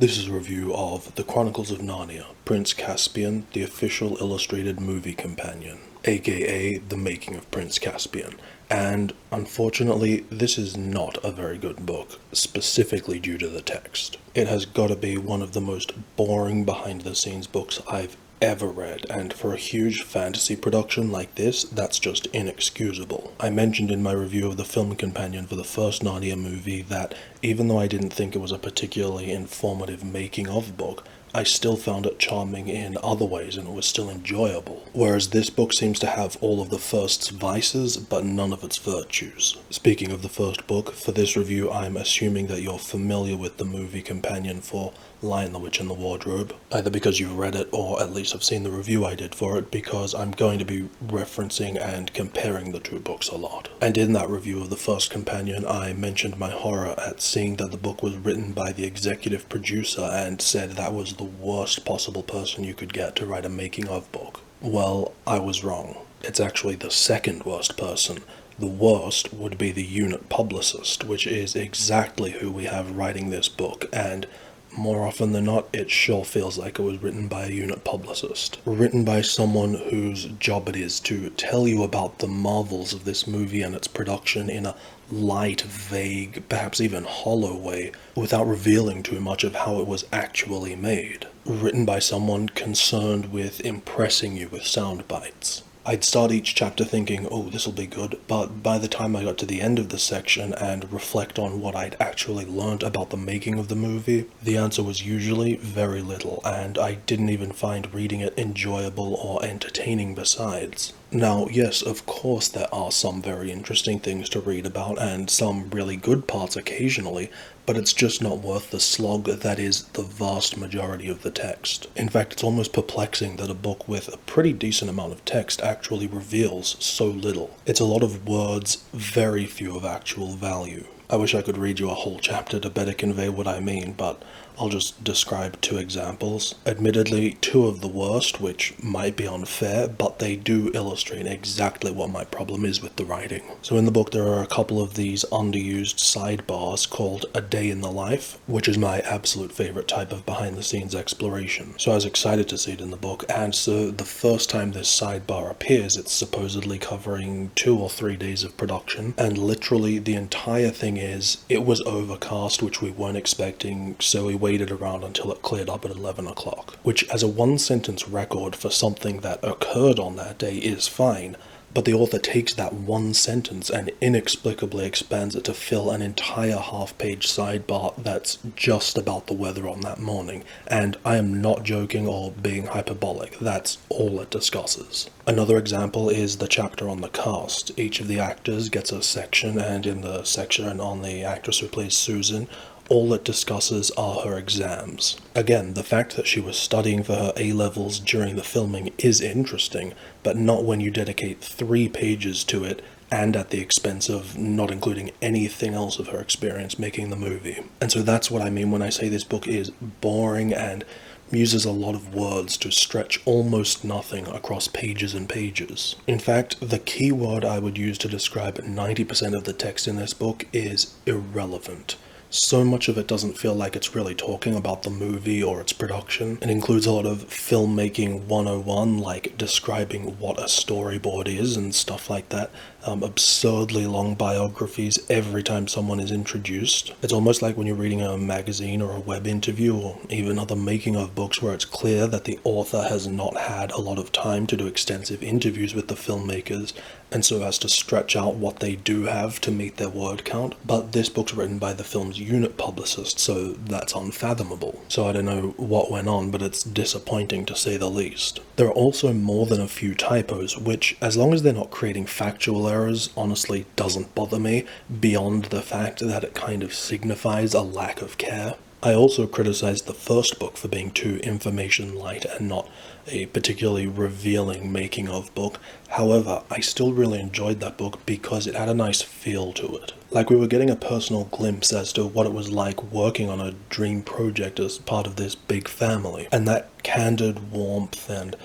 This is a review of The Chronicles of Narnia, Prince Caspian, the official illustrated movie companion, aka The Making of Prince Caspian. And unfortunately, this is not a very good book, specifically due to the text. It has got to be one of the most boring behind-the-scenes books I've ever read, and for a huge fantasy production like this, that's just inexcusable. I mentioned in my review of the film companion for the first Narnia movie that even though I didn't think it was a particularly informative making of book, I still found it charming in other ways and it was still enjoyable. Whereas this book seems to have all of the first's vices, but none of its virtues. Speaking of the first book, for this review I'm assuming that you're familiar with the movie companion for Lion, the Witch and the Wardrobe, either because you've read it or at least have seen the review I did for it, because I'm going to be referencing and comparing the two books a lot. And in that review of the first companion, I mentioned my horror at seeing that the book was written by the executive producer and said that was the worst possible person you could get to write a making of book. Well, I was wrong. It's actually the second worst person. The worst would be the unit publicist, which is exactly who we have writing this book, and more often than not, it sure feels like it was written by a unit publicist. Written by someone whose job it is to tell you about the marvels of this movie and its production in a light, vague, perhaps even hollow way, without revealing too much of how it was actually made. Written by someone concerned with impressing you with sound bites. I'd start each chapter thinking, oh, this'll be good, but by the time I got to the end of the section and reflect on what I'd actually learned about the making of the movie, the answer was usually very little, and I didn't even find reading it enjoyable or entertaining besides. Now, yes, of course there are some very interesting things to read about and some really good parts occasionally, but it's just not worth the slog that is the vast majority of the text. In fact, it's almost perplexing that a book with a pretty decent amount of text actually reveals so little. It's a lot of words, very few of actual value. I wish I could read you a whole chapter to better convey what I mean, but I'll just describe two examples. Admittedly, two of the worst, which might be unfair, but they do illustrate exactly what my problem is with the writing. So in the book there are a couple of these underused sidebars called A Day in the Life, which is my absolute favorite type of behind-the-scenes exploration. So I was excited to see it in the book, and so the first time this sidebar appears, it's supposedly covering 2 or 3 days of production, and literally the entire thing is, it was overcast, which we weren't expecting, so we waited around until it cleared up at 11 o'clock, which as a one-sentence record for something that occurred on that day is fine, but the author takes that one sentence and inexplicably expands it to fill an entire half-page sidebar that's just about the weather on that morning, and I am not joking or being hyperbolic, that's all it discusses. Another example is the chapter on the cast. Each of the actors gets a section, and in the section on the actress who plays Susan, all it discusses are her exams. Again, the fact that she was studying for her A-levels during the filming is interesting, but not when you dedicate 3 pages to it and at the expense of not including anything else of her experience making the movie. And so that's what I mean when I say this book is boring and uses a lot of words to stretch almost nothing across pages and pages. In fact, the key word I would use to describe 90% of the text in this book is irrelevant. So much of it doesn't feel like it's really talking about the movie or its production. It includes a lot of filmmaking 101, like describing what a storyboard is and stuff like that. Absurdly long biographies every time someone is introduced. It's almost like when you're reading a magazine or a web interview or even other making of books where it's clear that the author has not had a lot of time to do extensive interviews with the filmmakers and so has to stretch out what they do have to meet their word count. But this book's written by the film's unit publicist, so that's unfathomable. So I don't know what went on, but it's disappointing to say the least. There are also more than a few typos, which, as long as they're not creating factual errors, honestly doesn't bother me, beyond the fact that it kind of signifies a lack of care. I also criticized the first book for being too information light and not a particularly revealing making of book. However, I still really enjoyed that book because it had a nice feel to it. Like we were getting a personal glimpse as to what it was like working on a dream project as part of this big family. And that candid warmth and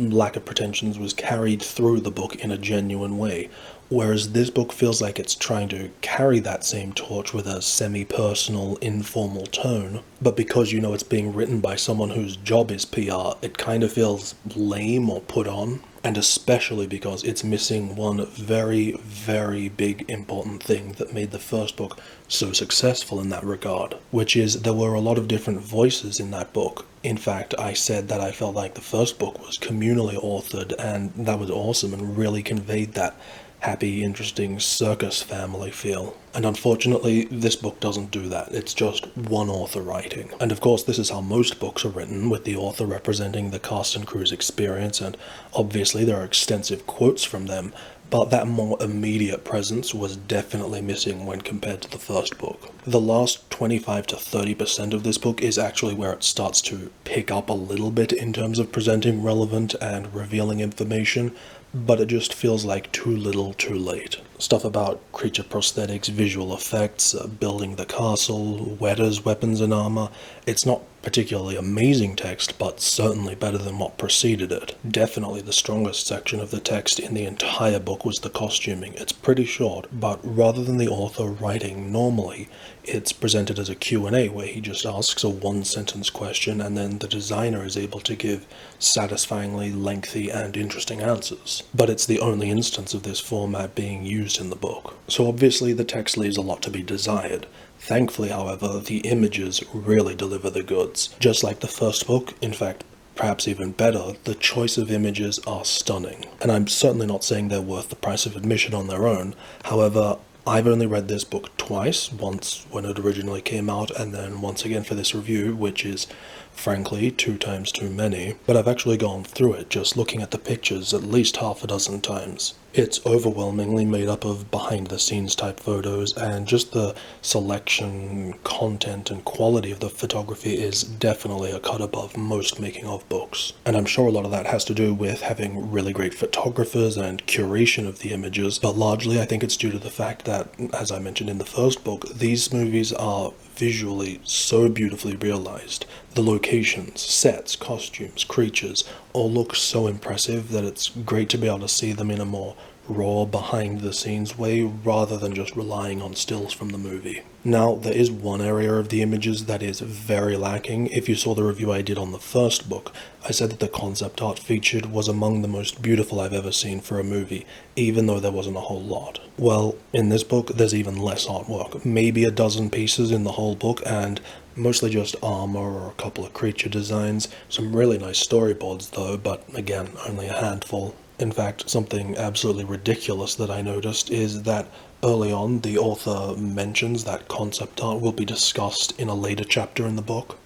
lack of pretensions was carried through the book in a genuine way, whereas this book feels like it's trying to carry that same torch with a semi-personal, informal tone, but because you know it's being written by someone whose job is PR, it kind of feels lame or put on. And especially because it's missing one very, very big important thing that made the first book so successful in that regard, which is there were a lot of different voices in that book. In fact, I said that I felt like the first book was communally authored, and that was awesome and really conveyed that happy, interesting circus family feel. And unfortunately, this book doesn't do that. It's just one author writing. And of course, this is how most books are written, with the author representing the cast and crew's experience, and obviously there are extensive quotes from them, but that more immediate presence was definitely missing when compared to the first book. The last 25 to 30% of this book is actually where it starts to pick up a little bit in terms of presenting relevant and revealing information, but it just feels like too little too late. Stuff about creature prosthetics, visual effects, building the castle, Weta's weapons and armor. It's not particularly amazing text, but certainly better than what preceded it. Definitely the strongest section of the text in the entire book was the costuming. It's pretty short, but rather than the author writing normally, it's presented as a Q&A where he just asks a one-sentence question and then the designer is able to give satisfyingly lengthy and interesting answers. But it's the only instance of this format being used in the book. So obviously the text leaves a lot to be desired. Thankfully, however, the images really deliver the goods. Just like the first book, in fact, perhaps even better, the choice of images are stunning. And I'm certainly not saying they're worth the price of admission on their own. However, I've only read this book twice, once when it originally came out, and then once again for this review, which is, frankly, 2 times too many. But I've actually gone through it, just looking at the pictures, at least half a dozen times. It's overwhelmingly made up of behind-the-scenes type photos, and just the selection, content, and quality of the photography is definitely a cut above most making-of books. And I'm sure a lot of that has to do with having really great photographers and curation of the images, but largely I think it's due to the fact that, as I mentioned in the first book, these movies are visually so beautifully realized. The locations, sets, costumes, creatures all look so impressive that it's great to be able to see them in a more raw, behind-the-scenes way rather than just relying on stills from the movie. Now, there is one area of the images that is very lacking. If you saw the review I did on the first book, I said that the concept art featured was among the most beautiful I've ever seen for a movie, even though there wasn't a whole lot. Well, in this book, there's even less artwork, maybe a dozen pieces in the whole book, and mostly just armor or a couple of creature designs. Some really nice storyboards though, but again, only a handful. In fact, something absolutely ridiculous that I noticed is that early on, the author mentions that concept art will be discussed in a later chapter in the book,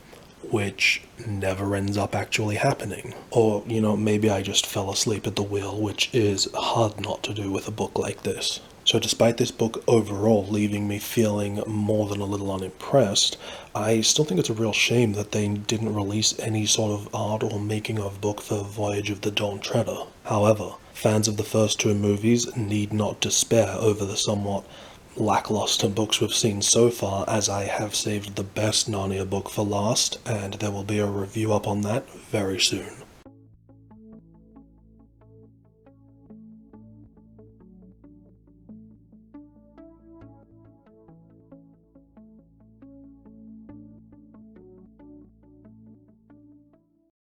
which never ends up actually happening. Or, maybe I just fell asleep at the wheel, which is hard not to do with a book like this. So despite this book overall leaving me feeling more than a little unimpressed, I still think it's a real shame that they didn't release any sort of art or making of book for Voyage of the Dawn Treader. However, fans of the first 2 movies need not despair over the somewhat lackluster books we've seen so far, as I have saved the best Narnia book for last, and there will be a review up on that very soon.